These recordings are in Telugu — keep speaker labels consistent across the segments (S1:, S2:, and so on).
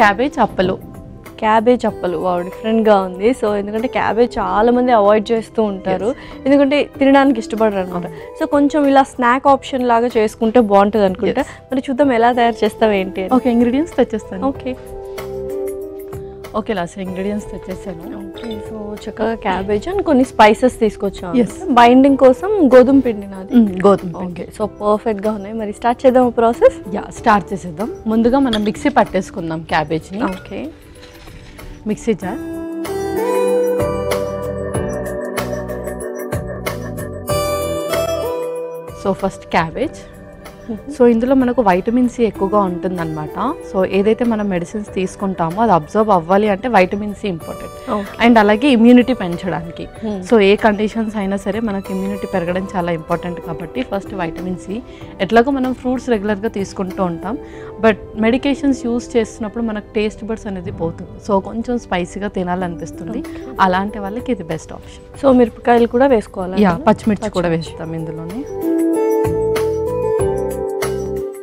S1: క్యాబేజ్ అప్పలు.
S2: క్యాబేజ్ అప్పలు వావ్, డిఫరెంట్గా ఉంది. సో ఎందుకంటే క్యాబేజ్ చాలా మంది అవాయిడ్ చేస్తూ ఉంటారు, ఎందుకంటే తినడానికి ఇష్టపడరు అనమాట. సో కొంచెం ఇలా స్నాక్ ఆప్షన్ లాగా చేసుకుంటే బాగుంటుంది అనుకుంటా. మరి చూద్దాం ఎలా తయారు చేస్తావు ఏంటి.
S1: ఓకే, ఇంగ్రీడియంట్స్ తెచ్చేస్తాను.
S2: ఓకే
S1: ఓకే లాస్ట్ ఇంగ్రీడియంట్స్ తెచ్చేసాను.
S2: ఓకే, సో చక్కగా క్యాబేజ్ అండ్ కొన్ని స్పైసెస్ తీసుకొచ్చాను. బైండింగ్ కోసం గోధుమ పిండి నాది.
S1: గోధుమ పిండి.
S2: సో పర్ఫెక్ట్గా ఉన్నాయి. మరి స్టార్ట్ చేద్దాం ప్రాసెస్.
S1: స్టార్ట్ చేసేద్దాం. ముందుగా మనం మిక్సీ పట్టేసుకుందాం క్యాబేజ్ని.
S2: Okay,
S1: mixie jar. So first cabbage. So ఇందులో మనకు వైటమిన్ సి ఎక్కువగా ఉంటుందన్నమాట. సో ఏదైతే మనం మెడిసిన్స్ తీసుకుంటామో అది అబ్జర్వ్ అవ్వాలి అంటే వైటమిన్ సి ఇంపార్టెంట్. అండ్ అలాగే ఇమ్యూనిటీ పెంచడానికి. సో ఏ కండిషన్స్ అయినా సరే మనకు ఇమ్యూనిటీ పెరగడం చాలా ఇంపార్టెంట్ కాబట్టి ఫస్ట్ వైటమిన్ సి. ఎట్లాగో మనం ఫ్రూట్స్ రెగ్యులర్గా తీసుకుంటూ ఉంటాం, బట్ మెడికేషన్స్ యూస్ చేస్తున్నప్పుడు మనకు టేస్ట్ బడ్స్ అనేది పోతుంది. సో కొంచెం స్పైసీగా తినాలనిపిస్తుంది, అలాంటి వాళ్ళకి ఇది బెస్ట్ ఆప్షన్.
S2: సో మిరపకాయలు కూడా వేసుకోవాలి.
S1: పచ్చిమిర్చి కూడా వేస్తాం ఇందులోనే.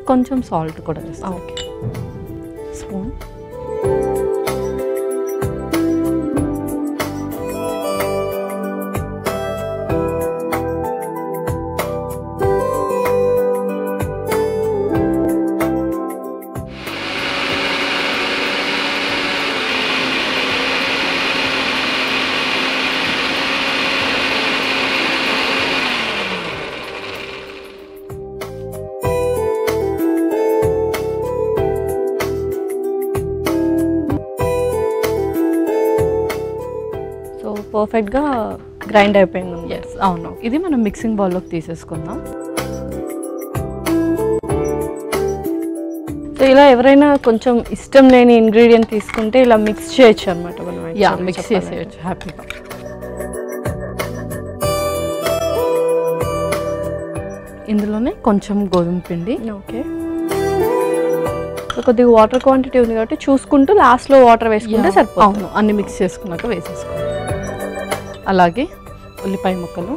S1: కొంచెం సాల్ట్ కూడా వేస్తాం.
S2: Okay,
S1: spoon.
S2: పర్ఫెక్ట్గా గ్రైండ్ అయిపోయింది.
S1: అవును, ఇది మనం మిక్సింగ్ బౌల్లోకి తీసేసుకుందాం.
S2: సో ఇలా ఎవరైనా కొంచెం ఇష్టం లేని ఇంగ్రీడియంట్ తీసుకుంటే ఇలా మిక్స్ చేయొచ్చు అనమాట మనం.
S1: మిక్స్ చేసేయచ్చు హ్యాపీగా. ఇందులోనే కొంచెం గోధుమ పిండి.
S2: ఓకే, కొద్దిగా వాటర్ క్వాంటిటీ ఉంది కాబట్టి చూసుకుంటూ లాస్ట్లో వాటర్ వేసుకుంటే సరిపోతుంది.
S1: అవును, అన్ని మిక్స్ చేసుకున్నాక వేసేసుకోవాలి. అలాగే ఉల్లిపాయ ముక్కలు.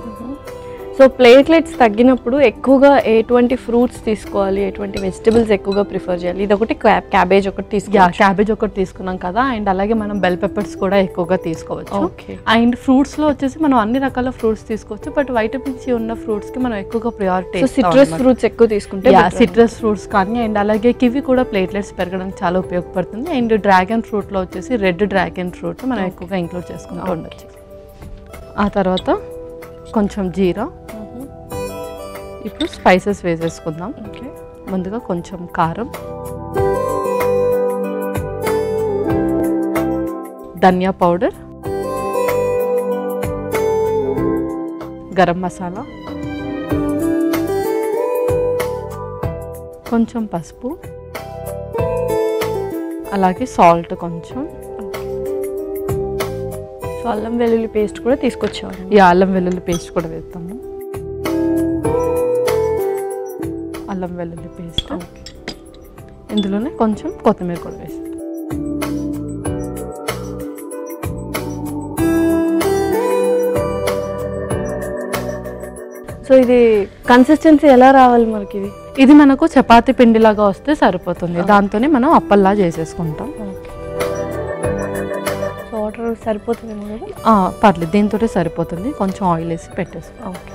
S2: సో ప్లేట్లెట్స్ తగ్గినప్పుడు ఎక్కువగా ఎటువంటి ఫ్రూట్స్ తీసుకోవాలి, ఎటువంటి వెజిటబుల్స్ ఎక్కువగా ప్రిఫర్ చేయాలి? ఇది ఒకటి, క్యాబేజ్ ఒకటి తీసుకోవాలి.
S1: క్యాబేజ్ ఒకటి తీసుకున్నాం కదా, అండ్ అలాగే మనం బెల్ పెప్పర్స్ కూడా ఎక్కువగా తీసుకోవచ్చు.
S2: ఓకే,
S1: అండ్ ఫ్రూట్స్లో వచ్చేసి మనం అన్ని రకాల ఫ్రూట్స్ తీసుకోవచ్చు, బట్ వైటమిన్ సి ఉన్న ఫ్రూట్స్కి మనం ఎక్కువగా ప్రియారిటీ.
S2: సిట్రస్ ఫ్రూట్స్ ఎక్కువ తీసుకుంటే
S1: సిట్రస్ ఫ్రూట్స్ కానీ, అండ్ అలాగే కివి కూడా ప్లేట్లెట్స్ పెరగడానికి చాలా ఉపయోగపడుతుంది. అండ్ డ్రాగన్ ఫ్రూట్లో వచ్చేసి రెడ్ డ్రాగన్ ఫ్రూట్ మనం ఎక్కువగా ఇంక్లూడ్ చేసుకుంటూ ఉండొచ్చు. ఆ తర్వాత కొంచెం జీరా. ఇప్పుడు స్పైసెస్ వేసేసుకుందాం. ముందుగా కొంచెం కారం, ధనియా పౌడర్, గరం మసాలా, కొంచెం పసుపు, అలాగే సాల్ట్ కొంచెం.
S2: సో అల్లం వెల్లుల్లి పేస్ట్ కూడా తీసుకొచ్చాము.
S1: అల్లం వెల్లుల్లి పేస్ట్ కూడా వేస్తాము. అల్లం వెల్లుల్లి పేస్ట్. ఇందులోనే కొంచెం కొత్తిమీర కూడా వేస్తాం.
S2: సో ఇది కన్సిస్టెన్సీ ఎలా రావాలి మనకి?
S1: ఇది మనకు చపాతీ పిండిలాగా వస్తే సరిపోతుంది. దాంతోనే మనం అప్పల్లా చేసేసుకుంటాం.
S2: వాటర్ సరిపోతుందేమో కదా?
S1: పర్లేదు, దీంతో సరిపోతుంది. కొంచెం ఆయిల్ వేసి పెట్టేస్తాం.
S2: ఓకే,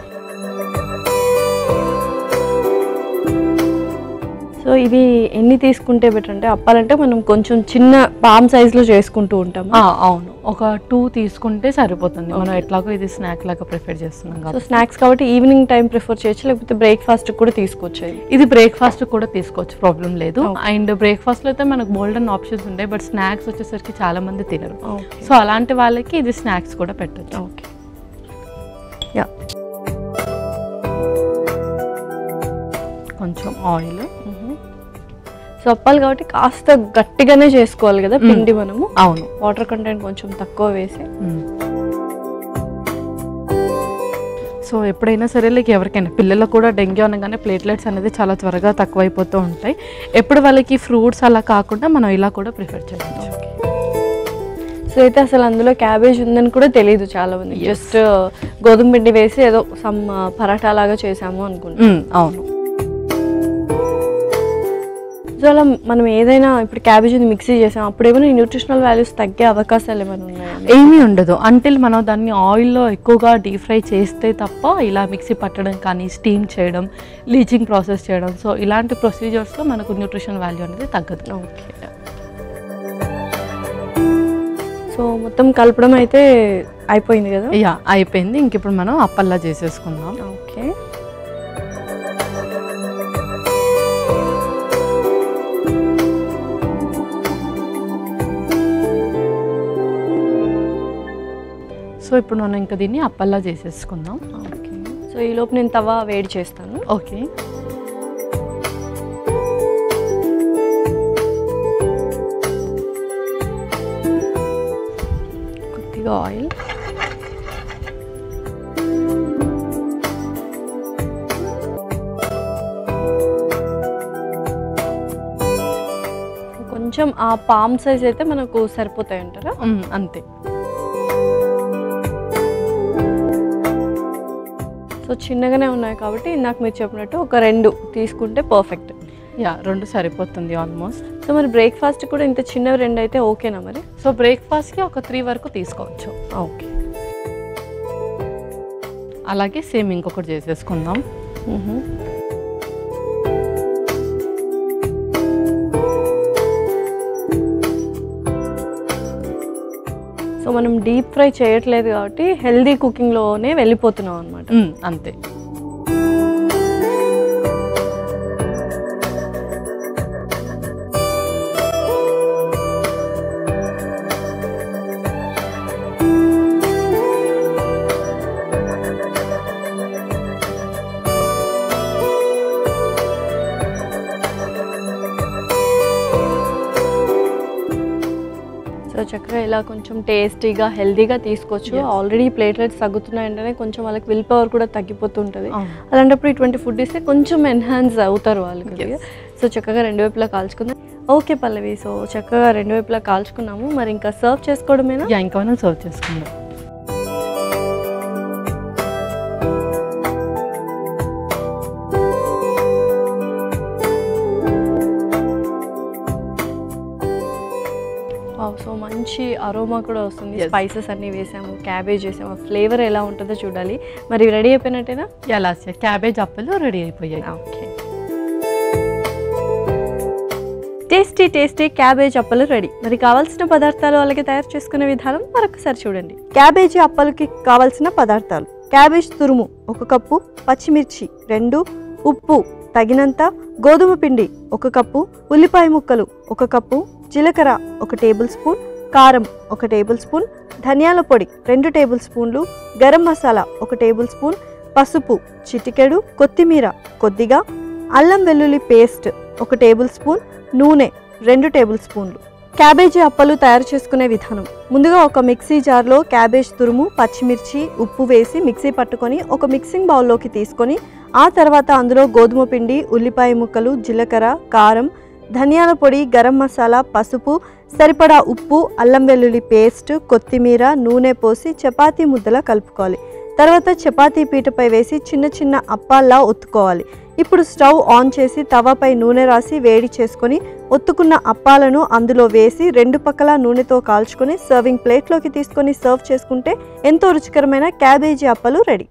S2: సో ఇది ఎన్ని తీసుకుంటే బెటర్ అంటే, అప్పాలంటే మనం కొంచెం చిన్న పామ్ సైజ్లో చేసుకుంటూ ఉంటాం.
S1: అవును, ఒక 2 తీసుకుంటే సరిపోతుంది. మనం ఎట్లాగో ఇది స్నాక్ లాగా ప్రిఫర్ చేస్తున్నాం
S2: కదా. సో స్నాక్స్ కాబట్టి ఈవినింగ్ టైం ప్రిఫర్ చేయొచ్చు, లేకపోతే బ్రేక్ఫాస్ట్ కూడా తీసుకోవచ్చు.
S1: ఇది బ్రేక్ఫాస్ట్ కూడా తీసుకోవచ్చు, ప్రాబ్లం లేదు. అండ్ బ్రేక్ఫాస్ట్లో అయితే మనకు బోల్డెన్ ఆప్షన్స్ ఉంటాయి, బట్ స్నాక్స్ వచ్చేసరికి చాలా మంది తినరు. సో అలాంటి వాళ్ళకి ఇది స్నాక్స్ కూడా పెట్టచ్చు.
S2: ఓకే,
S1: కొంచెం ఆయిల్.
S2: సో అప్పాలు కాబట్టి కాస్త గట్టిగానే చేసుకోవాలి కదా పిండి మనము.
S1: అవును,
S2: వాటర్ కంటెంట్ కొంచెం తక్కువ వేసి.
S1: సో ఎప్పుడైనా సరే ఎవరికైనా పిల్లలకు కూడా డెంగ్యూ అనగానే ప్లేట్లెట్స్ అనేది చాలా త్వరగా తక్కువైపోతూ ఉంటాయి. ఎప్పుడు వాళ్ళకి ఫ్రూట్స్ అలా కాకుండా మనం ఇలా కూడా ప్రిఫర్ చేయవచ్చు.
S2: సో అయితే అసలు అందులో క్యాబేజ్ ఉందని కూడా తెలియదు చాలా మంది. జస్ట్ గోధుమ పిండి వేసి ఏదో సమ్ పరాటా లాగా చేసాము అనుకుంటున్నాం.
S1: అవును.
S2: సో అలా మనం ఏదైనా ఇప్పుడు క్యాబేజీని మిక్సీ చేసాం అప్పుడు ఏమైనా న్యూట్రిషనల్ వాల్యూస్ తగ్గే అవకాశాలు ఏమైనా ఉన్నాయా?
S1: ఏమీ ఉండదు అంటిల్ మనం దాన్ని ఆయిల్లో ఎక్కువగా డీప్ ఫ్రై చేస్తే తప్ప ఇలా మిక్సీ పట్టడం కానీ స్టీమ్ చేయడం లీచింగ్ ప్రాసెస్ చేయడం సో ఇలాంటి ప్రొసీజర్స్లో మనకు న్యూట్రిషన్ వాల్యూ అనేది తగ్గదు.
S2: ఓకే. సో మొత్తం కలపడం అయితే అయిపోయింది కదా?
S1: యా అయిపోయింది. ఇంక ఇప్పుడు మనం అప్పల్లా చేసేసుకుందాం.
S2: ఓకే.
S1: సో ఇప్పుడు మనం ఇంకా దీన్ని అప్పల్లా చేసేసుకుందాం.
S2: ఓకే. సో ఈలోపు నేను తవా వేడి చేస్తాను.
S1: ఓకే. కొద్దిగా ఆయిల్,
S2: కొంచెం ఆ పామ్ సైజ్ అయితే మనకు సరిపోతాయి అంటారా?
S1: అంతే.
S2: సో చిన్నగానే ఉన్నాయి కాబట్టి ఇందాక మీరు చెప్పినట్టు ఒక 2 తీసుకుంటే పర్ఫెక్ట్.
S1: యా 2 సరిపోతుంది ఆల్మోస్ట్.
S2: సో మరి బ్రేక్ఫాస్ట్ కూడా ఇంత చిన్నవి 2 అయితే ఓకేనా మరి?
S1: సో బ్రేక్ఫాస్ట్కి ఒక 3 వరకు తీసుకోవచ్చు.
S2: ఓకే.
S1: అలాగే సేమ్ ఇంకొకటి చేసేసుకుందాం.
S2: సో మనం డీప్ ఫ్రై చేయట్లేదు కాబట్టి హెల్దీ కుకింగ్లోనే వెళ్ళిపోతున్నాం అనమాట.
S1: అంతే.
S2: సో చక్కగా ఇలా కొంచెం టేస్టీగా హెల్దీగా తీసుకోవచ్చు. ఆల్రెడీ ప్లేట్లెట్స్ తగ్గుతున్నాయంటేనే కొంచెం వాళ్ళకి విల్ పవర్ కూడా తగ్గిపోతుంటుంది. అలాంటప్పుడు ఇటువంటి ఫుడ్ ఇస్తే కొంచెం ఎన్హాన్స్ అవుతారు వాళ్ళు కొద్దిగా. సో చక్కగా 2 వైపులా కాల్చుకుందాం. ఓకే పల్లవి, సో చక్కగా 2 వైపులా కాల్చుకున్నాము. మరి ఇంకా సర్వ్ చేసుకోవడమేనా?
S1: ఇంకా మనం సర్వ్ చేసుకుందాం.
S2: సో మంచి అరోమా కూడా వస్తుంది. స్పైసెస్ అన్నీ వేసాము, క్యాబేజ్ వేసాము, ఫ్లేవర్ ఎలా ఉంటుందో చూడాలి. మరి రెడీ అయిపోయినట్టేనా?
S1: లాస్ట్ క్యాబేజ్ అప్పలు రెడీ అయిపోయాయి.
S2: ఓకే. టేస్టీ టేస్టీ క్యాబేజ్ అప్పలు రెడీ. మరి కావాల్సిన పదార్థాలు అలాగే తయారు చేసుకునే విధానం మరొకసారి చూడండి. క్యాబేజీ అప్పలకి కావాల్సిన పదార్థాలు: క్యాబేజ్ తురుము 1 కప్పు, పచ్చిమిర్చి 2, ఉప్పు తగినంత, గోధుమ పిండి 1 కప్పు, ఉల్లిపాయ ముక్కలు 1 కప్పు, జీలకర్ర 1 టేబుల్ స్పూన్, కారం 1 టేబుల్ స్పూన్, ధనియాల పొడి 2 టేబుల్ స్పూన్లు, గరం మసాలా 1 టేబుల్ స్పూన్, పసుపు చిటికెడు, కొత్తిమీర కొద్దిగా, అల్లం వెల్లుల్లి పేస్ట్ 1 టేబుల్ స్పూన్, నూనె 2 టేబుల్ స్పూన్లు. క్యాబేజీ అప్పలు తయారు చేసుకునే విధానం: ముందుగా ఒక మిక్సీ జార్లో క్యాబేజ్ తురుము, పచ్చిమిర్చి, ఉప్పు వేసి మిక్సీ పట్టుకొని ఒక మిక్సింగ్ బౌల్లోకి తీసుకొని ఆ తర్వాత అందులో గోధుమ పిండి, ఉల్లిపాయ ముక్కలు, జీలకర్ర, కారం, ధనియాల పొడి, గరం మసాలా, పసుపు, సరిపడా ఉప్పు, అల్లం వెల్లుల్లి పేస్ట్, కొత్తిమీర, నూనె పోసి చపాతీ ముద్దలా కలుపుకోవాలి. తర్వాత చపాతీ పీటపై వేసి చిన్న చిన్న అప్పాల్లా ఒత్తుకోవాలి. ఇప్పుడు స్టవ్ ఆన్ చేసి తవాపై నూనె రాసి వేడి చేసుకొని ఒత్తుకున్న అప్పాలను అందులో వేసి 2 పక్కల నూనెతో కాల్చుకొని సర్వింగ్ ప్లేట్లోకి తీసుకొని సర్వ్ చేసుకుంటే ఎంతో రుచికరమైన క్యాబేజీ అప్పలు రెడీ.